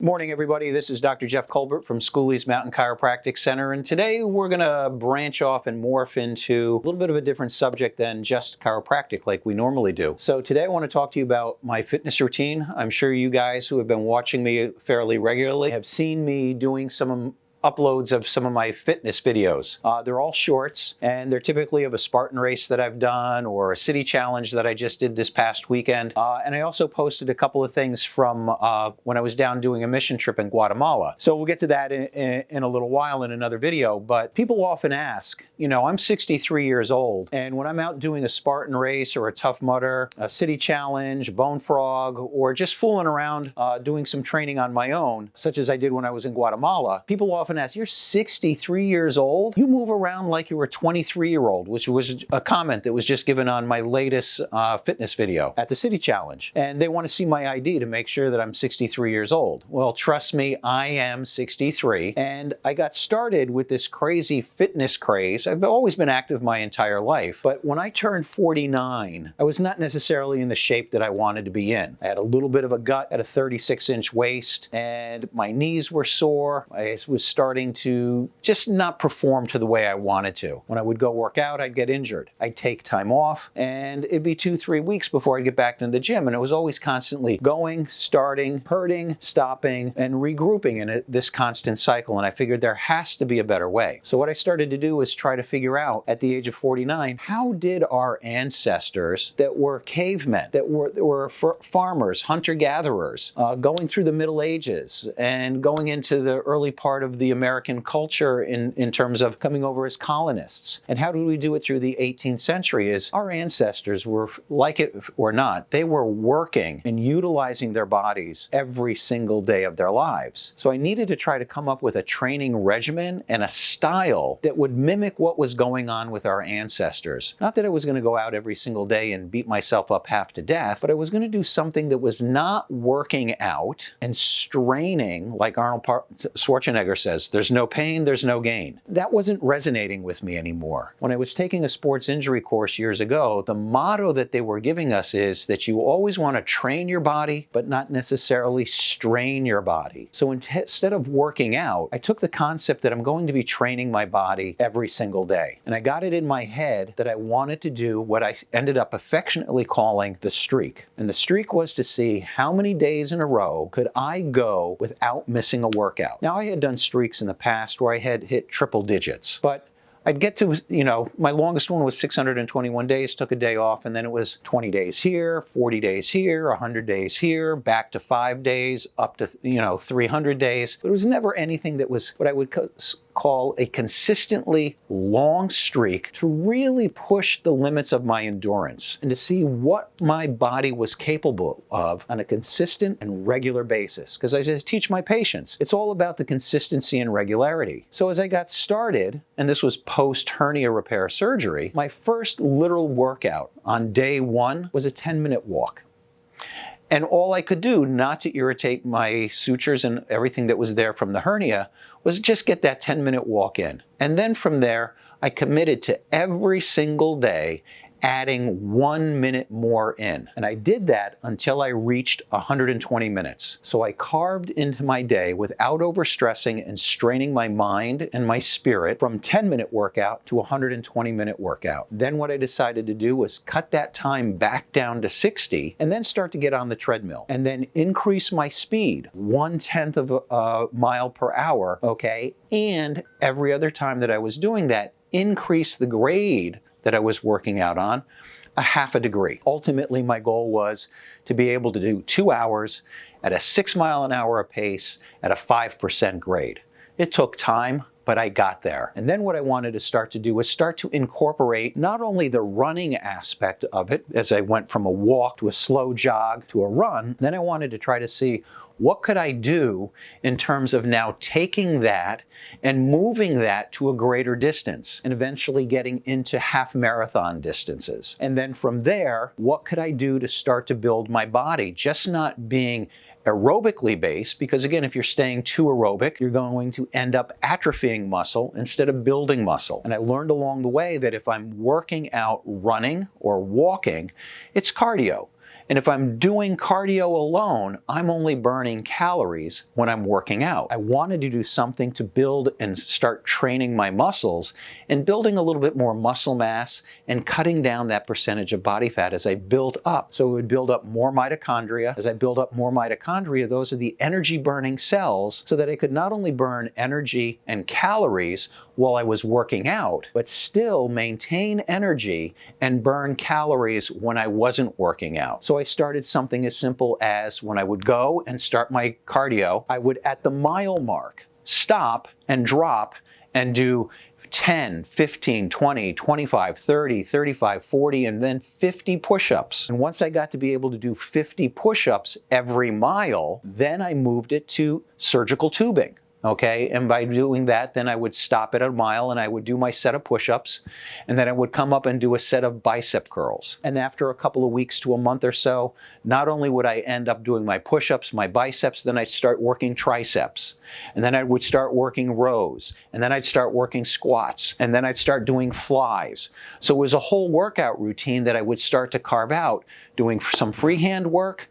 Morning, everybody. This is Dr. Jeff Culbert from Schooley's Mountain Chiropractic Center, and today we're going to branch off and morph into a little bit of a different subject than just chiropractic like we normally do. So today I want to talk to you about my fitness routine. I'm sure you guys who have been watching me fairly regularly have seen me doing some uploads of some of my fitness videos. They're all shorts, and they're typically of a Spartan race that I've done or a city challenge that I just did this past weekend. And I also posted a couple of things from when I was down doing a mission trip in Guatemala. So we'll get to that in a little while in another video. But people often ask, I'm 63 years old, and when I'm out doing a Spartan race or a Tough Mudder, a city challenge, bone frog, or just fooling around doing some training on my own, such as I did when I was in Guatemala, people often ask, you're 63 years old? You move around like you were a 23-year-old, which was a comment that was just given on my latest fitness video at the City Challenge. And they want to see my ID to make sure that I'm 63 years old. Well, trust me, I am 63. And I got started with this crazy fitness craze. I've always been active my entire life. But when I turned 49, I was not necessarily in the shape that I wanted to be in. I had a little bit of a gut at a 36-inch waist, and my knees were sore. I was starting to just not perform to the way I wanted to. When I would go work out, I'd get injured. I'd take time off, and it'd be 2-3 weeks before I'd get back into the gym. And it was always constantly going, starting, hurting, stopping, and regrouping in this constant cycle. And I figured there has to be a better way. So what I started to do was try to figure out at the age of 49, how did our ancestors that were cavemen, that were farmers, hunter-gatherers, going through the Middle Ages and going into the early part of the American culture in terms of coming over as colonists. And how did we do it through the 18th century? Is our ancestors were, like it or not, they were working and utilizing their bodies every single day of their lives. So I needed to try to come up with a training regimen and a style that would mimic what was going on with our ancestors. Not that I was going to go out every single day and beat myself up half to death, but I was going to do something that was not working out and straining, like Arnold Schwarzenegger says, there's no pain, there's no gain. That wasn't resonating with me anymore. When I was taking a sports injury course years ago, the motto that they were giving us is that you always want to train your body, but not necessarily strain your body. So instead of working out, I took the concept that I'm going to be training my body every single day. And I got it in my head that I wanted to do what I ended up affectionately calling the streak. And the streak was to see how many days in a row could I go without missing a workout. Now, I had done streaks in the past where I had hit triple digits, but I'd get to, my longest one was 621 days, took a day off, and then it was 20 days here, 40 days here, 100 days here, back to 5 days, up to, 300 days. But it was never anything that was what I would call a consistently long streak to really push the limits of my endurance and to see what my body was capable of on a consistent and regular basis. Because as I teach my patients, it's all about the consistency and regularity. So as I got started, and this was post-hernia repair surgery, my first literal workout on day one was a 10-minute walk. And all I could do not to irritate my sutures and everything that was there from the hernia was just get that 10-minute walk in. And then from there, I committed to every single day adding 1 minute more in. And I did that until I reached 120 minutes. So I carved into my day without overstressing and straining my mind and my spirit from 10-minute workout to 120-minute workout. Then what I decided to do was cut that time back down to 60 and then start to get on the treadmill and then increase my speed 1/10 of a mile per hour, okay? And every other time that I was doing that, increase the grade that I was working out on a half a degree. Ultimately, my goal was to be able to do 2 hours at a 6 mile an hour pace at a 5% grade. It took time, but I got there. And then what I wanted to start to do was start to incorporate not only the running aspect of it, as I went from a walk to a slow jog to a run, then I wanted to try to see what could I do in terms of now taking that and moving that to a greater distance and eventually getting into half marathon distances. And then from there, what could I do to start to build my body? Just not being aerobically based, because again, if you're staying too aerobic, you're going to end up atrophying muscle instead of building muscle. And I learned along the way that if I'm working out running or walking, it's cardio. And if I'm doing cardio alone, I'm only burning calories when I'm working out. I wanted to do something to build and start training my muscles and building a little bit more muscle mass and cutting down that percentage of body fat as I build up. So it would build up more mitochondria. As I build up more mitochondria, those are the energy burning cells, so that I could not only burn energy and calories while I was working out, but still maintain energy and burn calories when I wasn't working out. So I started something as simple as when I would go and start my cardio, I would at the mile mark stop and drop and do 10, 15, 20, 25, 30, 35, 40, and then 50 push-ups. And once I got to be able to do 50 push-ups every mile, then I moved it to surgical tubing. Okay, and by doing that, then I would stop at a mile and I would do my set of push-ups, and then I would come up and do a set of bicep curls. And after a couple of weeks to a month or so, not only would I end up doing my push-ups, my biceps, then I'd start working triceps. And then I would start working rows. And then I'd start working squats. And then I'd start doing flies. So it was a whole workout routine that I would start to carve out, doing some freehand work,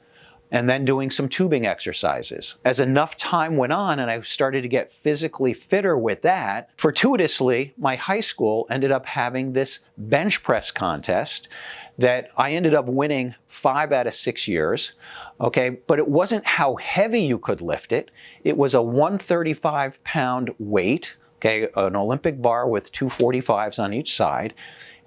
and then doing some tubing exercises. As enough time went on and I started to get physically fitter with that, fortuitously, my high school ended up having this bench press contest that I ended up winning 5 out of 6 years, okay? But it wasn't how heavy you could lift it. It was a 135-pound weight, okay, an Olympic bar with 245s on each side.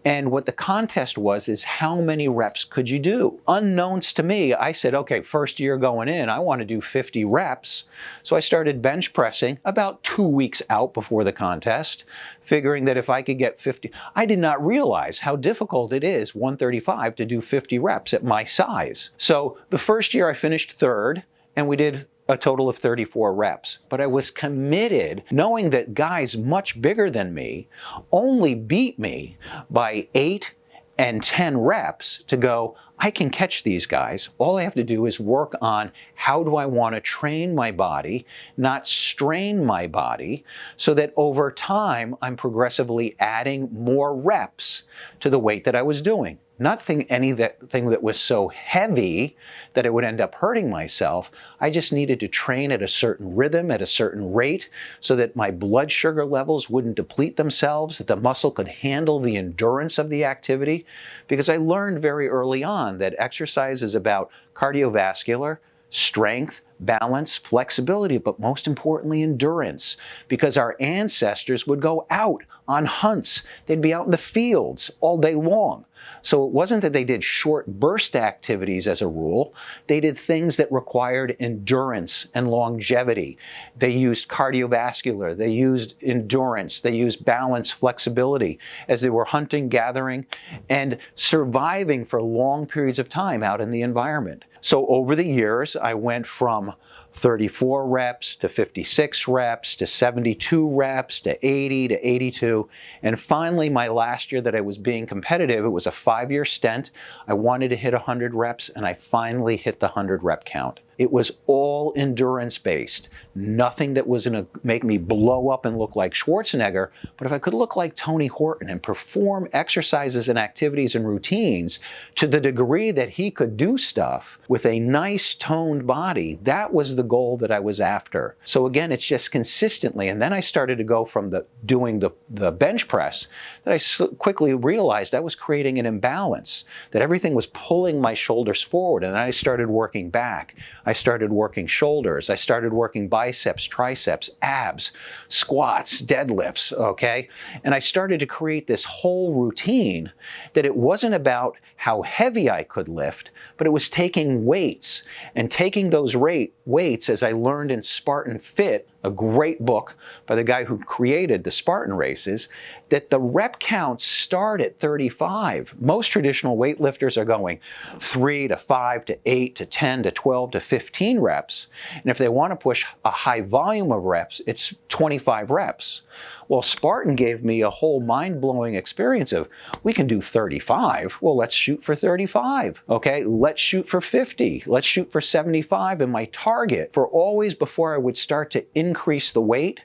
And what the contest was is how many reps could you do? Unknowns to me, I said, okay, first year going in, I want to do 50 reps. So I started bench pressing about 2 weeks out before the contest, figuring that if I could get 50, I did not realize how difficult it is, 135, to do 50 reps at my size. So the first year I finished third, and we did a total of 34 reps. But I was committed, knowing that guys much bigger than me only beat me by 8 and 10 reps, to go, I can catch these guys. All I have to do is work on how do I want to train my body, not strain my body, so that over time I'm progressively adding more reps to the weight that I was doing. Not anything that was so heavy that it would end up hurting myself. I just needed to train at a certain rhythm, at a certain rate, so that my blood sugar levels wouldn't deplete themselves, that the muscle could handle the endurance of the activity. Because I learned very early on that exercise is about cardiovascular, strength, balance, flexibility, but most importantly, endurance. Because our ancestors would go out on hunts. They'd be out in the fields all day long. So it wasn't that they did short burst activities as a rule. They did things that required endurance and longevity. They used cardiovascular, they used endurance, they used balance, flexibility as they were hunting, gathering, and surviving for long periods of time out in the environment. So over the years, I went from 34 reps to 56 reps to 72 reps to 80 to 82. And finally, my last year that I was being competitive, it was a 5-year stint. I wanted to hit 100 reps, and I finally hit the 100 rep count. It was all endurance based. Nothing that was going to make me blow up and look like Schwarzenegger, but if I could look like Tony Horton and perform exercises and activities and routines to the degree that he could do stuff with a nice toned body, that was the goal that I was after. So again, it's just consistently, and then I started to go from doing the bench press, that I quickly realized I was creating an imbalance, that everything was pulling my shoulders forward, and then I started working back. I started working shoulders. I started working biceps, triceps, abs, squats, deadlifts, okay? And I started to create this whole routine that it wasn't about how heavy I could lift, but it was taking weights and taking those weights, as I learned in Spartan Fit, a great book by the guy who created the Spartan races, that the rep counts start at 35. Most traditional weightlifters are going 3 to 5 to 8 to 10 to 12 to 15 reps. And if they want to push a high volume of reps, it's 25 reps. Well, Spartan gave me a whole mind-blowing experience of, we can do 35. Well, let's shoot for 35. Okay, let's shoot for 50. Let's shoot for 75. And my target for always, before I would start to increase the weight,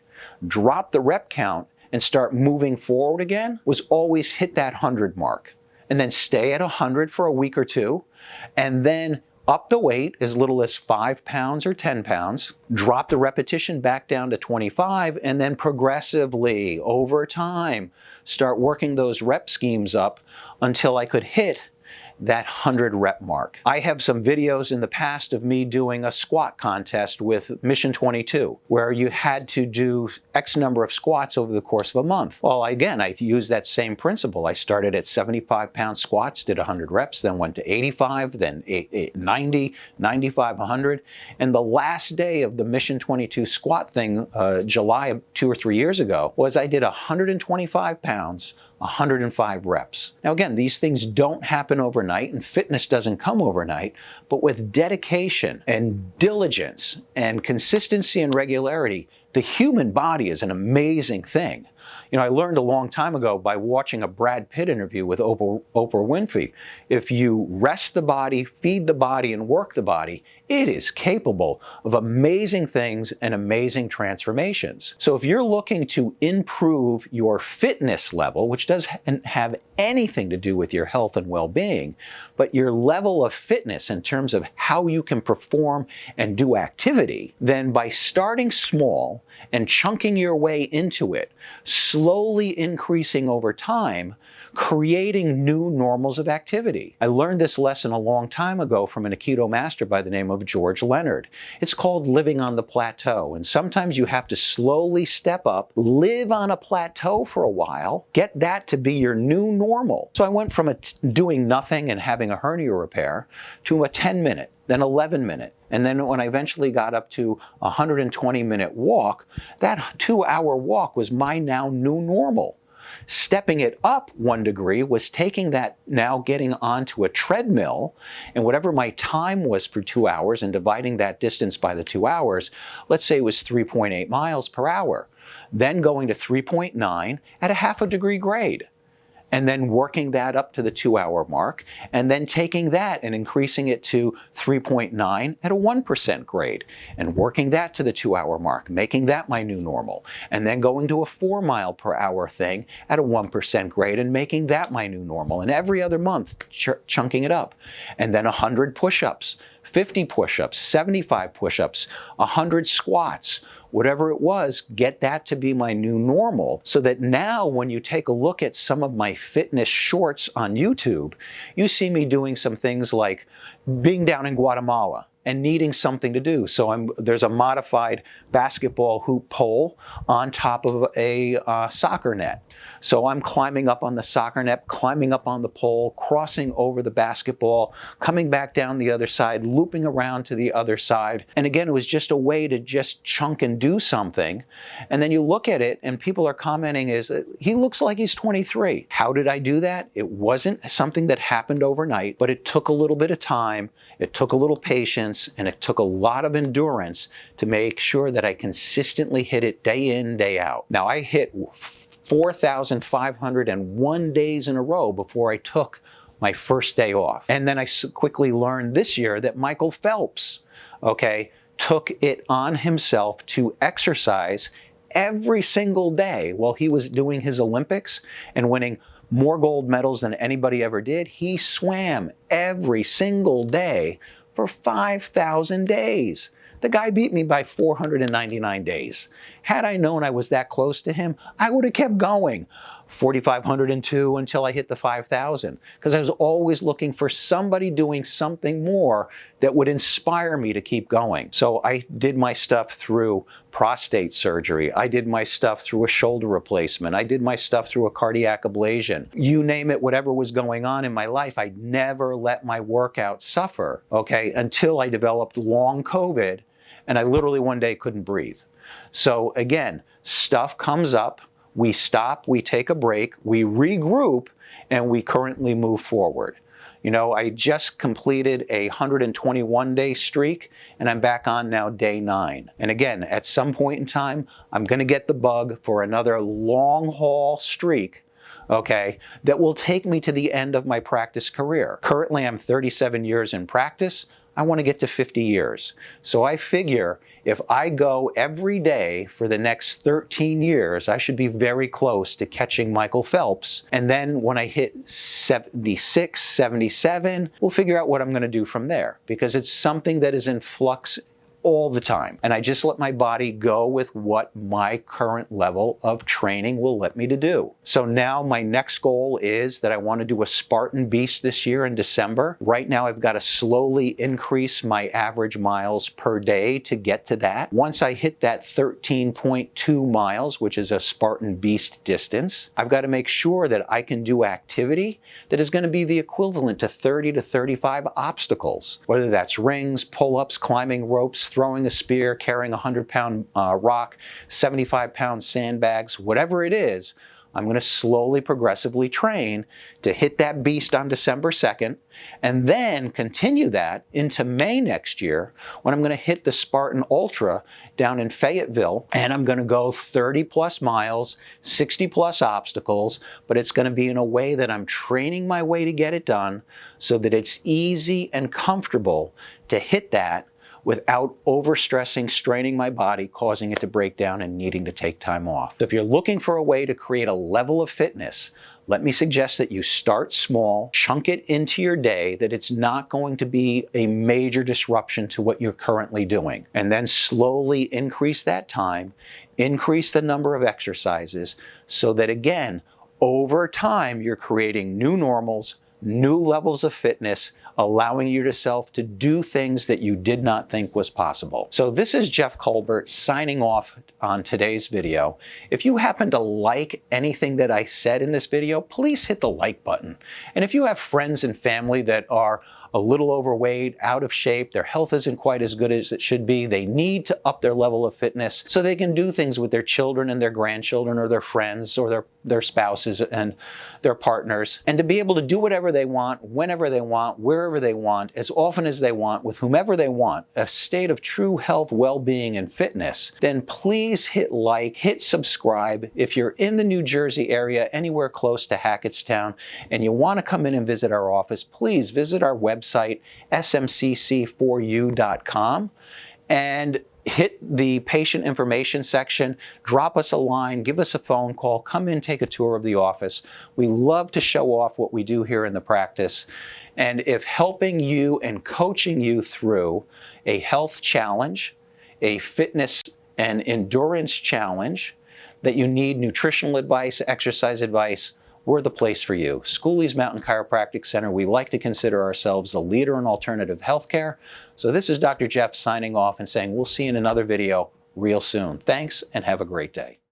drop the rep count, and start moving forward again, was always hit that 100 mark. And then stay at 100 for a week or two, and then up the weight as little as 5 pounds or 10 pounds, drop the repetition back down to 25, and then progressively, over time, start working those rep schemes up until I could hit that 100 rep mark. I have some videos in the past of me doing a squat contest with Mission 22, where you had to do X number of squats over the course of a month. Well, again, I used that same principle. I started at 75-pound squats, did 100 reps, then went to 85, then 90, 95, 100. And the last day of the Mission 22 squat thing, July of 2 or 3 years ago, was I did 125 pounds, 105 reps. Now again, these things don't happen overnight, and fitness doesn't come overnight, but with dedication and diligence and consistency and regularity, the human body is an amazing thing. You know, I learned a long time ago by watching a Brad Pitt interview with Oprah Winfrey. If you rest the body, feed the body, and work the body, it is capable of amazing things and amazing transformations. So if you're looking to improve your fitness level, which doesn't have anything to do with your health and well-being, but your level of fitness in terms of how you can perform and do activity, then by starting small and chunking your way into it, slowly increasing over time, creating new normals of activity. I learned this lesson a long time ago from an Aikido master by the name of George Leonard. It's called living on the plateau, and sometimes you have to slowly step up, live on a plateau for a while, get that to be your new normal. So I went from doing nothing and having a hernia repair to a 10-minute, then 11-minute. And then when I eventually got up to a 120-minute walk, that 2-hour walk was my now new normal. Stepping it up 1 degree was taking that, now getting onto a treadmill, and whatever my time was for 2 hours and dividing that distance by the 2 hours, let's say it was 3.8 miles per hour. Then going to 3.9 at a half a degree grade. And then working that up to the 2-hour mark, and then taking that and increasing it to 3.9 at a 1% grade, and working that to the 2-hour mark, making that my new normal, and then going to a 4-mile-per-hour thing at a 1% grade and making that my new normal, and every other month chunking it up, and then 100 push-ups, 50 push-ups, 75 push-ups, 100 squats, whatever it was, get that to be my new normal, so that now when you take a look at some of my fitness shorts on YouTube, you see me doing some things like being down in Guatemala and needing something to do. So there's a modified basketball hoop pole on top of a soccer net. So I'm climbing up on the soccer net, climbing up on the pole, crossing over the basketball, coming back down the other side, looping around to the other side. And again, it was just a way to just chunk and do something. And then you look at it and people are commenting, he looks like he's 23. How did I do that? It wasn't something that happened overnight, but it took a little bit of time, it took a little patience, and it took a lot of endurance to make sure that I consistently hit it day in, day out. Now I hit 4,501 days in a row before I took my first day off. And then I quickly learned this year that Michael Phelps, took it on himself to exercise every single day while he was doing his Olympics and winning more gold medals than anybody ever did. He swam every single day for 5,000 days. The guy beat me by 499 days. Had I known I was that close to him, I would have kept going. 4,502 until I hit the 5,000, because I was always looking for somebody doing something more that would inspire me to keep going. So I did my stuff through prostate surgery. I did my stuff through a shoulder replacement. I did my stuff through a cardiac ablation. You name it, whatever was going on in my life, I never let my workout suffer, until I developed long COVID, and I literally one day couldn't breathe. So again, stuff comes up, we stop, we take a break, we regroup, and we currently move forward. You know, I just completed a 121-day streak, and I'm back on now day 9. And again, at some point in time, I'm going to get the bug for another long-haul streak, that will take me to the end of my practice career. Currently, I'm 37 years in practice. I want to get to 50 years. So I figure If I go every day for the next 13 years, I should be very close to catching Michael Phelps. And then when I hit 76, 77, we'll figure out what I'm going to do from there, because it's something that is in flux all the time. And I just let my body go with what my current level of training will let me to do. So now my next goal is that I want to do a Spartan Beast this year in December. Right now I've got to slowly increase my average miles per day to get to that. Once I hit that 13.2 miles, which is a Spartan Beast distance, I've got to make sure that I can do activity that is going to be the equivalent to 30 to 35 obstacles, whether that's rings, pull-ups, climbing ropes, throwing a spear, carrying a 100-pound rock, 75-pound sandbags, whatever it is. I'm going to slowly, progressively train to hit that beast on December 2nd, and then continue that into May next year, when I'm going to hit the Spartan Ultra down in Fayetteville, and I'm going to go 30 plus miles, 60 plus obstacles, but it's going to be in a way that I'm training my way to get it done so that it's easy and comfortable to hit that without overstressing, straining my body, causing it to break down and needing to take time off. So if you're looking for a way to create a level of fitness, let me suggest that you start small, chunk it into your day, that it's not going to be a major disruption to what you're currently doing. And then slowly increase that time, increase the number of exercises, so that again, over time, you're creating new normals, new levels of fitness, allowing yourself to do things that you did not think was possible. So this is Jeff Culbert signing off on today's video. If you happen to like anything that I said in this video, please hit the like button. And if you have friends and family that are a little overweight, out of shape, their health isn't quite as good as it should be, they need to up their level of fitness so they can do things with their children and their grandchildren or their friends or their spouses and their partners, and to be able to do whatever they want, whenever they want, wherever they want, as often as they want, with whomever they want, a state of true health, well-being, and fitness, then please hit like, hit subscribe. If you're in the New Jersey area, anywhere close to Hackettstown, and you want to come in and visit our office, please visit our website, smcc4u.com, and hit the patient information section, drop us a line, give us a phone call, come in, take a tour of the office. We love to show off what we do here in the practice. And if helping you and coaching you through a health challenge, a fitness and endurance challenge, that you need nutritional advice, exercise advice, we're the place for you. Schooley's Mountain Chiropractic Center, we like to consider ourselves a leader in alternative healthcare. So this is Dr. Jeff signing off and saying we'll see you in another video real soon. Thanks and have a great day.